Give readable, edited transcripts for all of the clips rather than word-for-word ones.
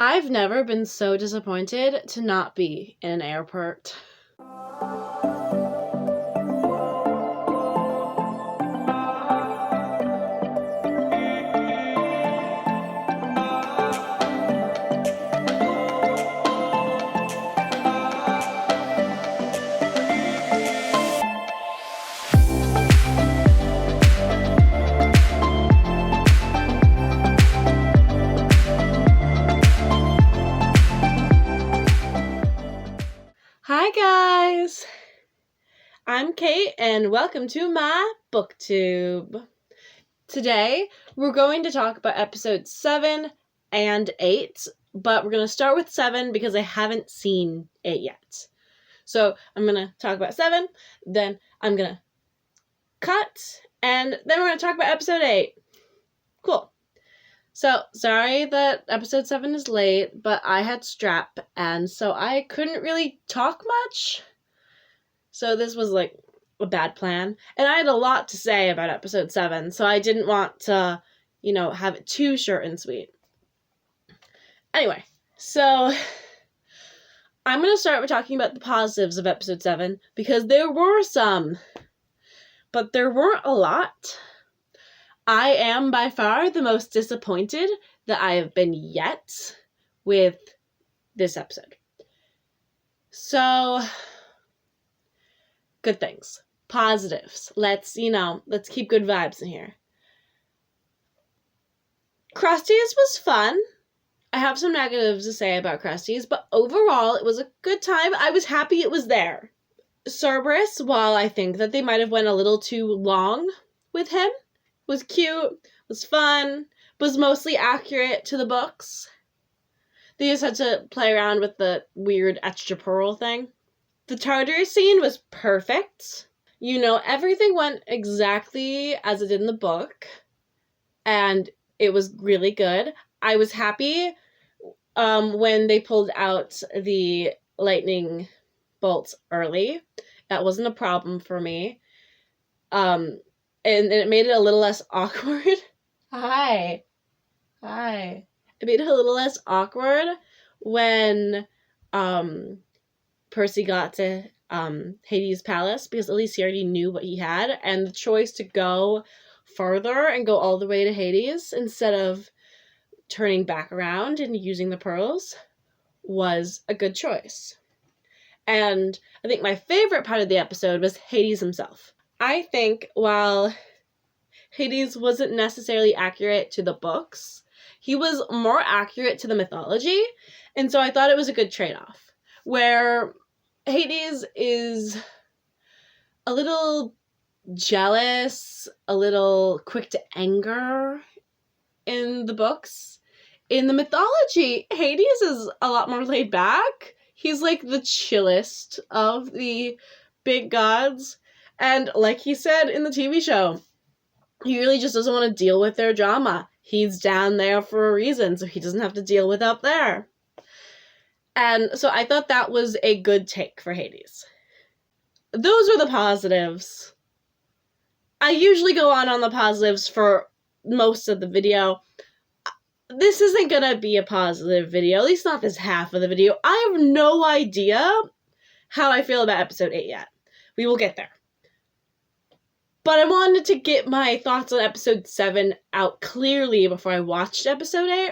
I've never been so disappointed to not be in an airport. Hi guys! I'm Kate and welcome to my booktube. Today we're going to talk about episodes 7 and 8, but we're going to start with 7 because I haven't seen 8 yet. So I'm going to talk about 7, then I'm going to cut, and then we're going to talk about episode 8. Cool. So, sorry that episode 7 is late, but I had strep, and so I couldn't really talk much. So this was like a bad plan. And I had a lot to say about episode 7, so I didn't want to, have it too short and sweet. Anyway, so I'm going to start with talking about the positives of episode 7, because there were some, but there weren't a lot. I am by far the most disappointed that I have been yet with this episode. So, good things. Positives. Let's keep good vibes in here. Krusty's was fun. I have some negatives to say about Krusty's, but overall it was a good time. I was happy it was there. Cerberus, while I think that they might have went a little too long with him, was cute, was fun, was mostly accurate to the books. They just had to play around with the weird extra pearl thing. The Tartarus scene was perfect. Everything went exactly as it did in the book, and it was really good. I was happy when they pulled out the lightning bolts early. That wasn't a problem for me. And it made it a little less awkward. Hi. It made it a little less awkward when Percy got to Hades' palace, because at least he already knew what he had, and the choice to go farther and go all the way to Hades instead of turning back around and using the pearls was a good choice. And I think my favorite part of the episode was Hades himself. I think while Hades wasn't necessarily accurate to the books, he was more accurate to the mythology, and so I thought it was a good trade-off, where Hades is a little jealous, a little quick to anger in the books. In the mythology, Hades is a lot more laid back. He's like the chillest of the big gods. And like he said in the TV show, he really just doesn't want to deal with their drama. He's down there for a reason, so he doesn't have to deal with up there. And so I thought that was a good take for Hades. Those are the positives. I usually go on the positives for most of the video. This isn't gonna be a positive video, at least not this half of the video. I have no idea how I feel about episode 8 yet. We will get there. But I wanted to get my thoughts on episode 7 out clearly before I watched episode 8.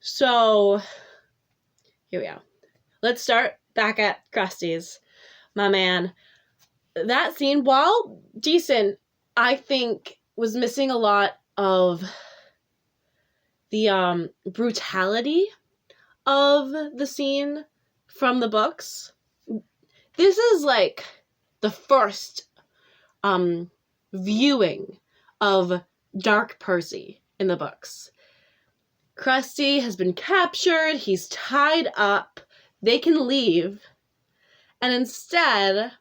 So, here we go. Let's start back at Krusty's. My man. That scene, while decent, I think was missing a lot of the brutality of the scene from the books. This is like the first viewing of Dark Percy in the books. Krusty has been captured, he's tied up, they can leave, and instead,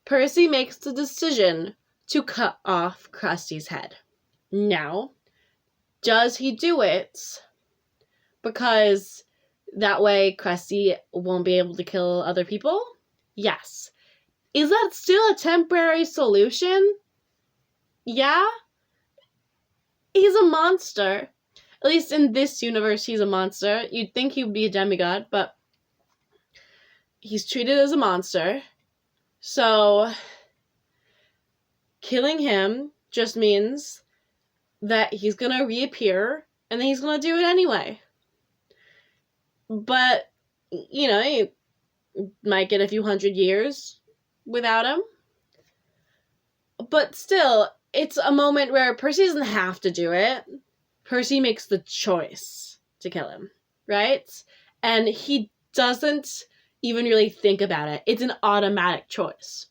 Percy makes the decision to cut off Krusty's head. Now, does he do it because that way Krusty won't be able to kill other people? Yes. Is that still a temporary solution? Yeah? He's a monster. At least in this universe, he's a monster. You'd think he would be a demigod, but he's treated as a monster. So killing him just means that he's going to reappear, and then he's going to do it anyway. But, you might get a few hundred years without him. But still, it's a moment where Percy doesn't have to do it. Percy makes the choice to kill him, right? And he doesn't even really think about it. It's an automatic choice.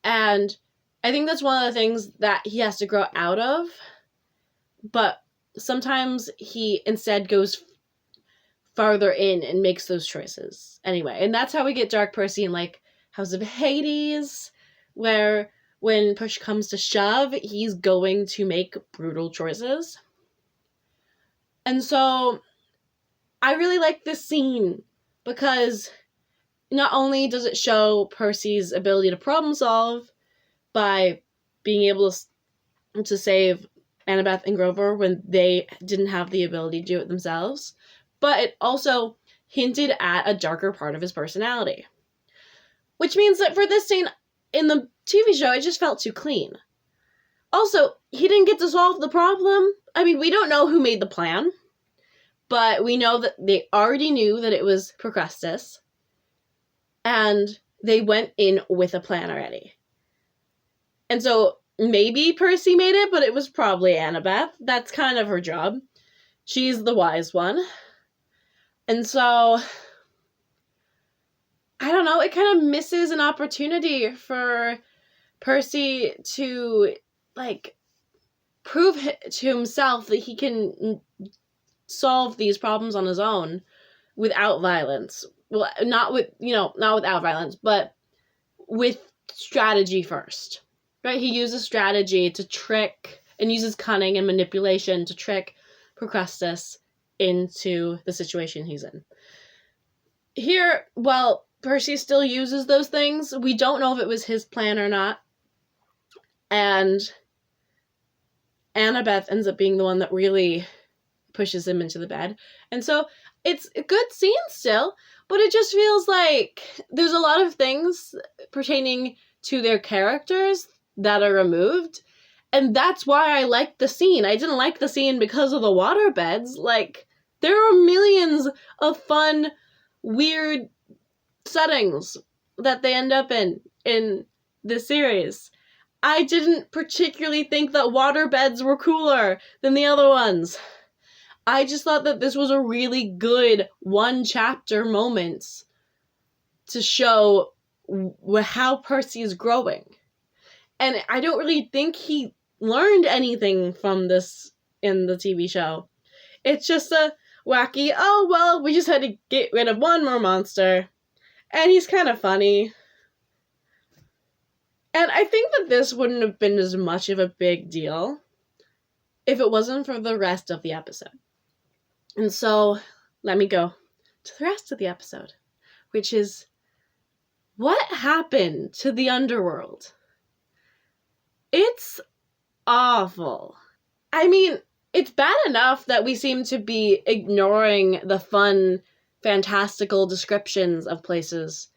And I think that's one of the things that he has to grow out of. But sometimes he instead goes farther in and makes those choices anyway. And that's how we get Dark Percy in, like, House of Hades, where when push comes to shove, he's going to make brutal choices. And so I really like this scene because not only does it show Percy's ability to problem solve by being able to save Annabeth and Grover when they didn't have the ability to do it themselves, but it also hinted at a darker part of his personality. Which means that for this scene in the TV show, it just felt too clean. Also, he didn't get to solve the problem. I mean, we don't know who made the plan, but we know that they already knew that it was Procrustes, and they went in with a plan already. And so maybe Percy made it, but it was probably Annabeth. That's kind of her job. She's the wise one. And so, I don't know, it kind of misses an opportunity for Percy to, like, prove to himself that he can solve these problems on his own without violence. Well, not without violence, but with strategy first. Right? He uses strategy to trick, and uses cunning and manipulation to trick Procrustes into the situation he's in. Here, while Percy still uses those things, we don't know if it was his plan or not. And Annabeth ends up being the one that really pushes him into the bed. And so it's a good scene still, but it just feels like there's a lot of things pertaining to their characters that are removed. And that's why I liked the scene. I didn't like the scene because of the waterbeds. Like, there are millions of fun, weird settings that they end up in this series. I didn't particularly think that waterbeds were cooler than the other ones. I just thought that this was a really good one-chapter moment to show how Percy is growing. And I don't really think he learned anything from this in the TV show. It's just a wacky, oh, well, we just had to get rid of one more monster. And he's kind of funny. And I think that this wouldn't have been as much of a big deal if it wasn't for the rest of the episode. And so, let me go to the rest of the episode, which is, what happened to the underworld? It's awful. I mean, it's bad enough that we seem to be ignoring the fun, fantastical descriptions of places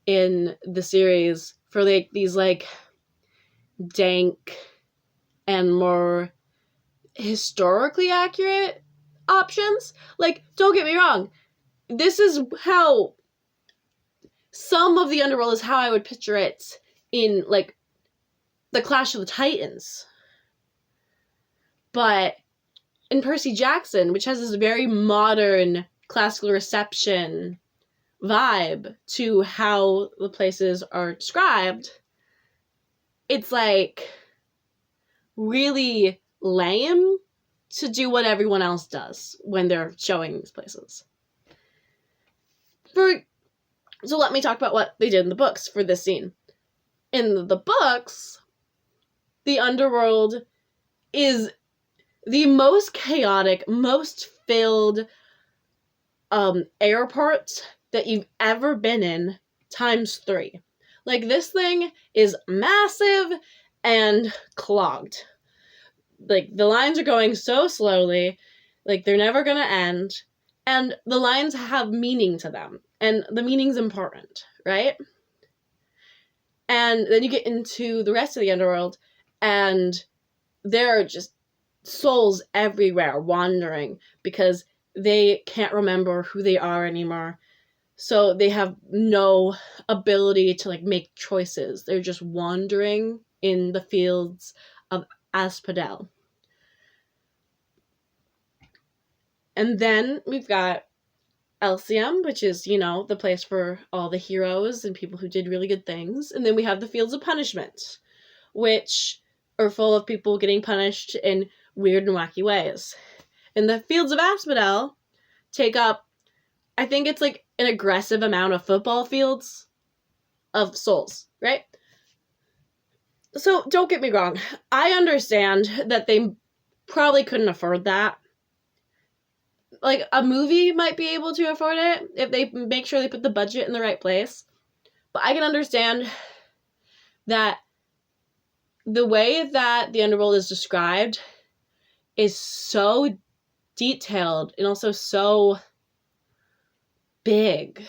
in the series for these dank and more historically accurate options. Like, don't get me wrong, this is how some of the underworld is how I would picture it in, like, the Clash of the Titans. But in Percy Jackson, which has this very modern classical reception vibe to how the places are described, it's like really lame to do what everyone else does when they're showing these places. So let me talk about what they did in the books for this scene. In the books, the underworld is the most chaotic, most filled airport that you've ever been in times 3. Like, this thing is massive and clogged. Like, the lines are going so slowly. Like, they're never gonna end. And the lines have meaning to them. And the meaning's important, right? And then you get into the rest of the underworld, and there are just souls everywhere wandering because they can't remember who they are anymore. So they have no ability to, like, make choices. They're just wandering in the fields of Asphodel. And then we've got Elysium, which is, you know, the place for all the heroes and people who did really good things. And then we have the Fields of Punishment, which are full of people getting punished in weird and wacky ways. And the Fields of Asphodel take up, I think it's like an aggressive amount of football fields of souls, right? So don't get me wrong. I understand that they probably couldn't afford that. Like, a movie might be able to afford it if they make sure they put the budget in the right place. But I can understand that the way that the underworld is described is so detailed and also so big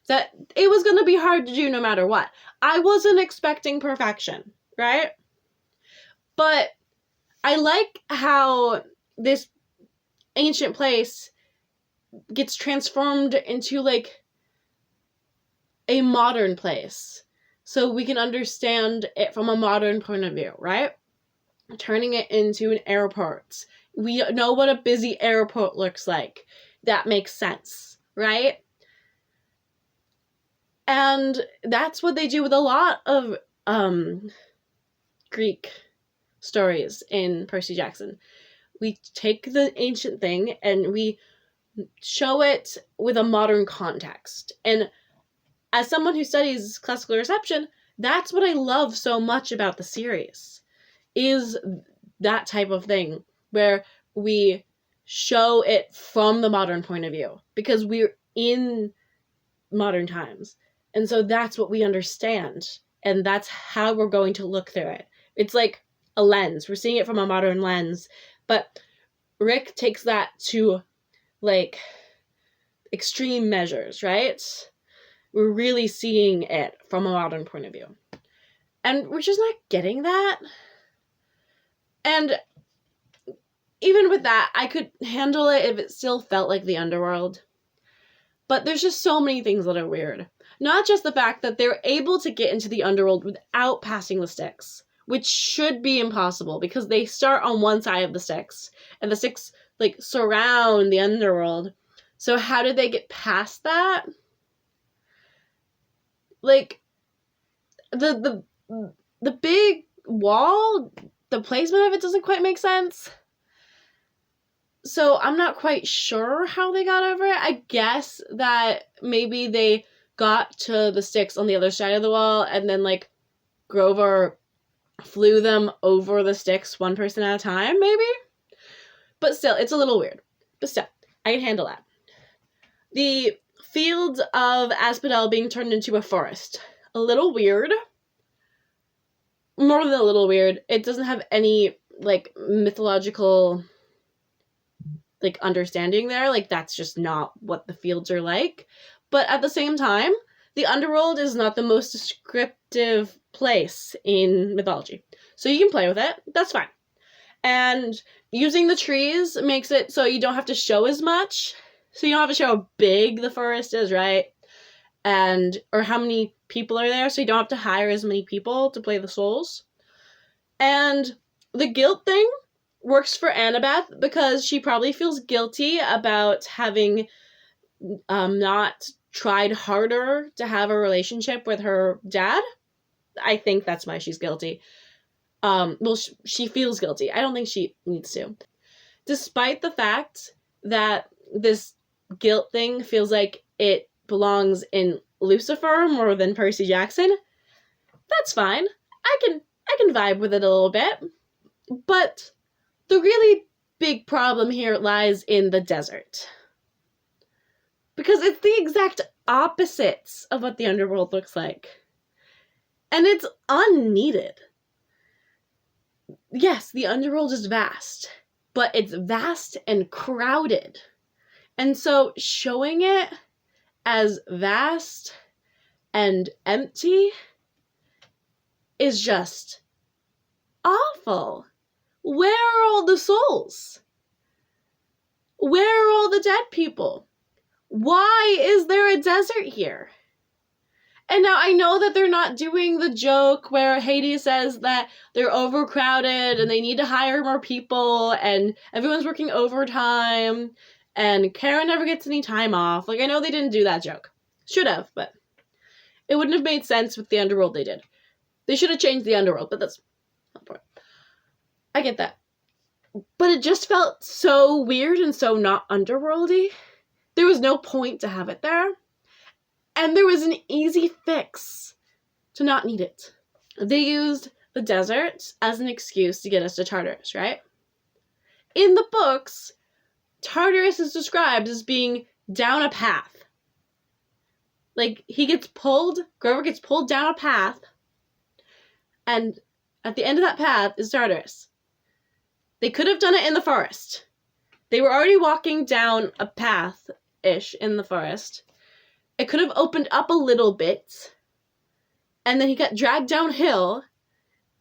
that it was going to be hard to do no matter what. I wasn't expecting perfection, right? But I like how this ancient place gets transformed into, like, a modern place. So we can understand it from a modern point of view, right? Turning it into an airport. We know what a busy airport looks like. That makes sense, right? And that's what they do with a lot of Greek stories in Percy Jackson. We take the ancient thing and we show it with a modern context. And as someone who studies classical reception, that's what I love so much about the series, is that type of thing where we show it from the modern point of view because we're in modern times. And so that's what we understand. And that's how we're going to look through it. It's like a lens. We're seeing it from a modern lens. But Rick takes that to, like, extreme measures, right? We're really seeing it from a modern point of view. And we're just not getting that. And even with that, I could handle it if it still felt like the underworld. But there's just so many things that are weird. Not just the fact that they're able to get into the underworld without passing the Styx, which should be impossible because they start on one side of the Styx, and the Styx, like, surround the underworld. So how did they get past that? Like, the big wall, the placement of it doesn't quite make sense. So I'm not quite sure how they got over it. I guess that maybe they got to the Styx on the other side of the wall, and then, like, Grover flew them over the Styx one person at a time, maybe? But still, it's a little weird. But still, I can handle that. The fields of Asphodel being turned into a forest. A little weird. More than a little weird. It doesn't have any, like, mythological, like, understanding there. Like, that's just not what the fields are like. But at the same time, the underworld is not the most descriptive place in mythology. So you can play with it. That's fine. And using the trees makes it so you don't have to show as much. So you don't have to show how big the forest is, right? And, or how many people are there. So you don't have to hire as many people to play the souls. And the guilt thing works for Annabeth because she probably feels guilty about having not tried harder to have a relationship with her dad. I think that's why she's guilty. Well, she feels guilty. I don't think she needs to. Despite the fact that this guilt thing feels like it belongs in Lucifer more than Percy Jackson, that's fine. I can vibe with it a little bit. But the really big problem here lies in the desert. Because it's the exact opposites of what the underworld looks like. And it's unneeded. Yes, the underworld is vast. but it's vast and crowded. And so showing it as vast and empty is just awful. Where are all the souls? Where are all the dead people? Why is there a desert here? And now I know that they're not doing the joke where Hades says that they're overcrowded and they need to hire more people and everyone's working overtime and Karen never gets any time off. Like, I know they didn't do that joke. Should have, but it wouldn't have made sense with the underworld they did. They should have changed the underworld, but that's not the point. I get that. But it just felt so weird and so not underworldy. There was no point to have it there. And there was an easy fix to not need it. They used the desert as an excuse to get us to Tartarus, right? In the books, Tartarus is described as being down a path. Like, Grover gets pulled down a path, and at the end of that path is Tartarus. They could have done it in the forest. They were already walking down a path-ish in the forest. It could have opened up a little bit, and then he got dragged downhill,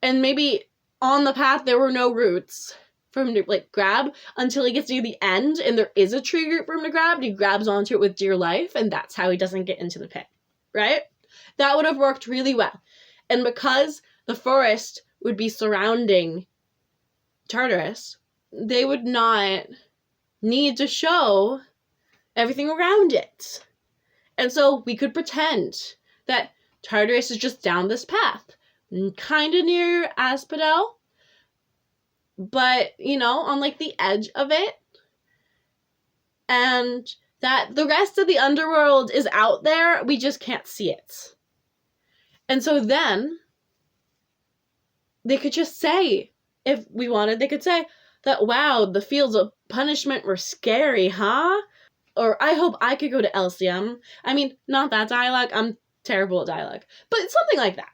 and maybe on the path there were no roots for him to, like, grab until he gets to the end, and there is a tree root for him to grab, and he grabs onto it with dear life, and that's how he doesn't get into the pit, right? That would have worked really well. And because the forest would be surrounding Tartarus, they would not need to show everything around it. And so we could pretend that Tartarus is just down this path, kind of near Asphodel, but, you know, on, like, the edge of it, and that the rest of the underworld is out there, we just can't see it. And so then they could just say, if we wanted, they could say that, wow, the fields of punishment were scary, huh? Or, I hope I could go to Elysium. I mean, not that dialogue. I'm terrible at dialogue. But something like that.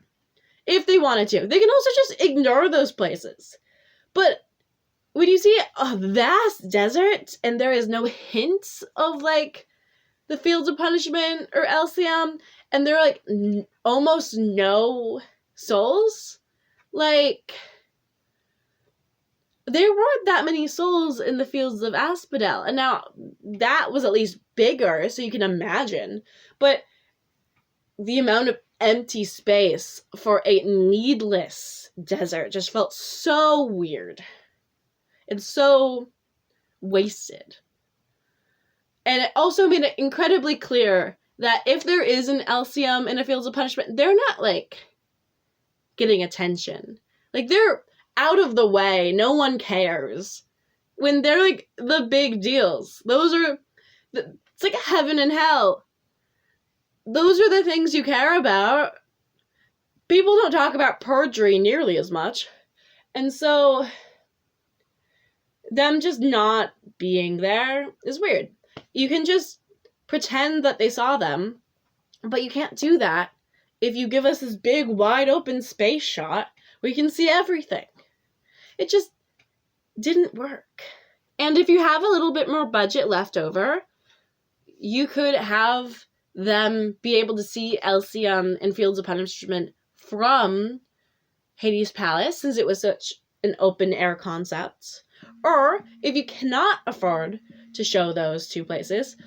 If they wanted to. They can also just ignore those places. But when you see a vast desert and there is no hint of, like, the fields of punishment or Elysium, and there are, like, almost no souls, like, there weren't that many souls in the fields of Asphodel. And now, that was at least bigger, so you can imagine. But the amount of empty space for a needless desert just felt so weird. And so wasted. And it also made it incredibly clear that if there is an Elysium in a Fields of Punishment, they're not, like, getting attention. Like, they're out of the way. No one cares. When they're, like, the big deals. Those are, it's like heaven and hell. Those are the things you care about. People don't talk about perjury nearly as much. And so, them just not being there is weird. You can just pretend that they saw them, but you can't do that if you give us this big, wide open space shot where you can see everything. It just didn't work. And if you have a little bit more budget left over, you could have them be able to see Elysium and Fields of Punishment from Hades' Palace, since it was such an open-air concept. Or, if you cannot afford to show those two places,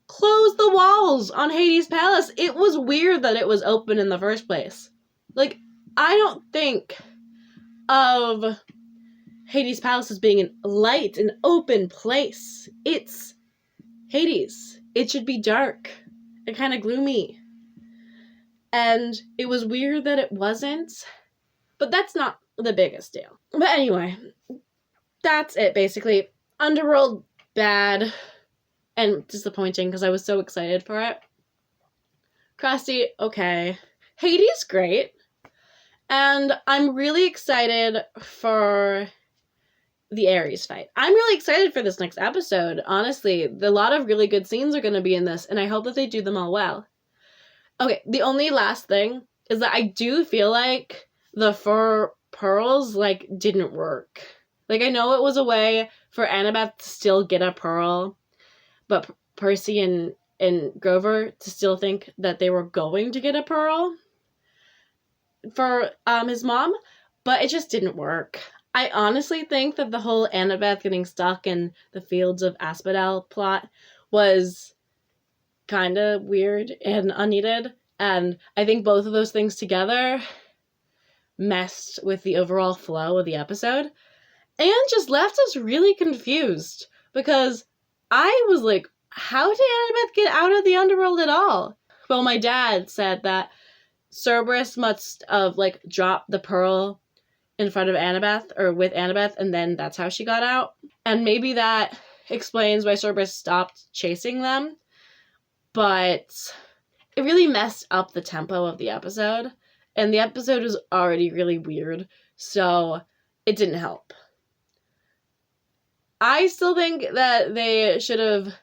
close the walls on Hades' Palace. It was weird that it was open in the first place. Like, I don't think of Hades' Palace as being a light and open place. It's Hades. It should be dark and kind of gloomy. And it was weird that it wasn't, but that's not the biggest deal. But anyway, that's it, basically. Underworld, bad and disappointing because I was so excited for it. Krusty, okay. Hades, great. And I'm really excited for the Ares fight. I'm really excited for this next episode, honestly. A lot of really good scenes are going to be in this, and I hope that they do them all well. Okay, the only last thing is that I do feel like the fur pearls, like, didn't work. Like, I know it was a way for Annabeth to still get a pearl, but Percy and Grover to still think that they were going to get a pearl for his mom, but it just didn't work. I honestly think that the whole Annabeth getting stuck in the fields of Asphodel plot was kind of weird and unneeded, and I think both of those things together messed with the overall flow of the episode and just left us really confused, because I was like, how did Annabeth get out of the underworld at all? Well, my dad said that Cerberus must have, like, dropped the pearl in front of Annabeth, or with Annabeth, and then that's how she got out. And maybe that explains why Cerberus stopped chasing them, but it really messed up the tempo of the episode, and the episode was already really weird, so it didn't help. I still think that they should have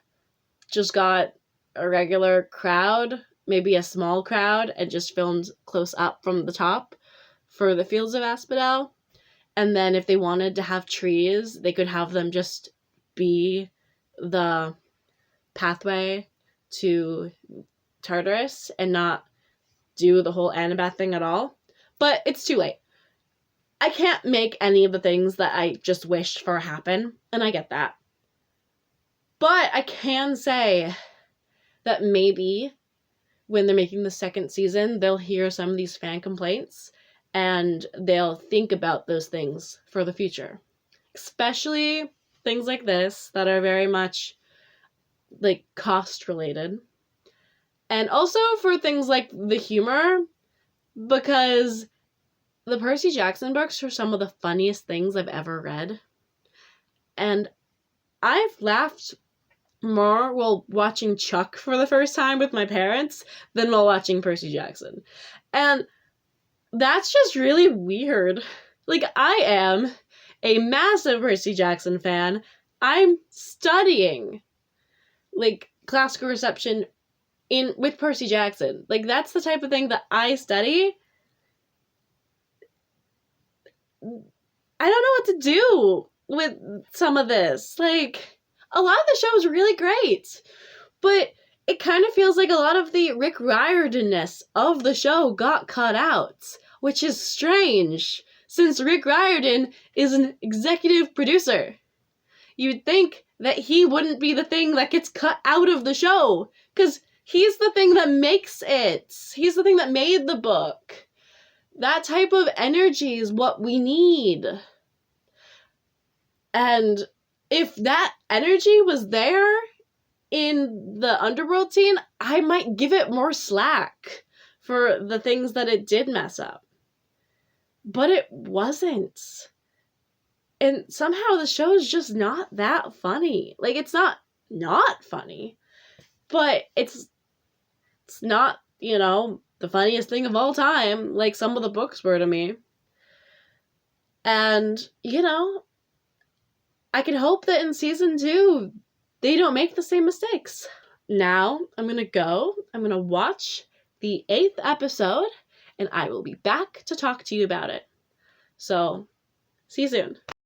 just got a regular crowd, maybe a small crowd, and just filmed close up from the top for the Fields of Asphodel. And then if they wanted to have trees, they could have them just be the pathway to Tartarus and not do the whole Annabeth thing at all. But it's too late. I can't make any of the things that I just wished for happen, and I get that. But I can say that maybe when they're making the second season, they'll hear some of these fan complaints and they'll think about those things for the future. Especially things like this that are very much, like, cost related. And also for things like the humor, because the Percy Jackson books are some of the funniest things I've ever read. And I've laughed more while watching Chuck for the first time with my parents than while watching Percy Jackson. And that's just really weird. Like, I am a massive Percy Jackson fan. I'm studying, like, classical reception with Percy Jackson. Like, that's the type of thing that I study. I don't know what to do with some of this. Like, a lot of the show is really great, but it kind of feels like a lot of the Rick Riordan-ness of the show got cut out, which is strange, since Rick Riordan is an executive producer. You'd think that he wouldn't be the thing that gets cut out of the show, because he's the thing that makes it. He's the thing that made the book. That type of energy is what we need. And if that energy was there in the Underworld scene, I might give it more slack for the things that it did mess up. But it wasn't. And somehow the show is just not that funny. Like, it's not funny, but it's not, the funniest thing of all time, like some of the books were to me. And, I can hope that in season 2, they don't make the same mistakes. Now, I'm going to watch the 8th episode, and I will be back to talk to you about it. So, see you soon.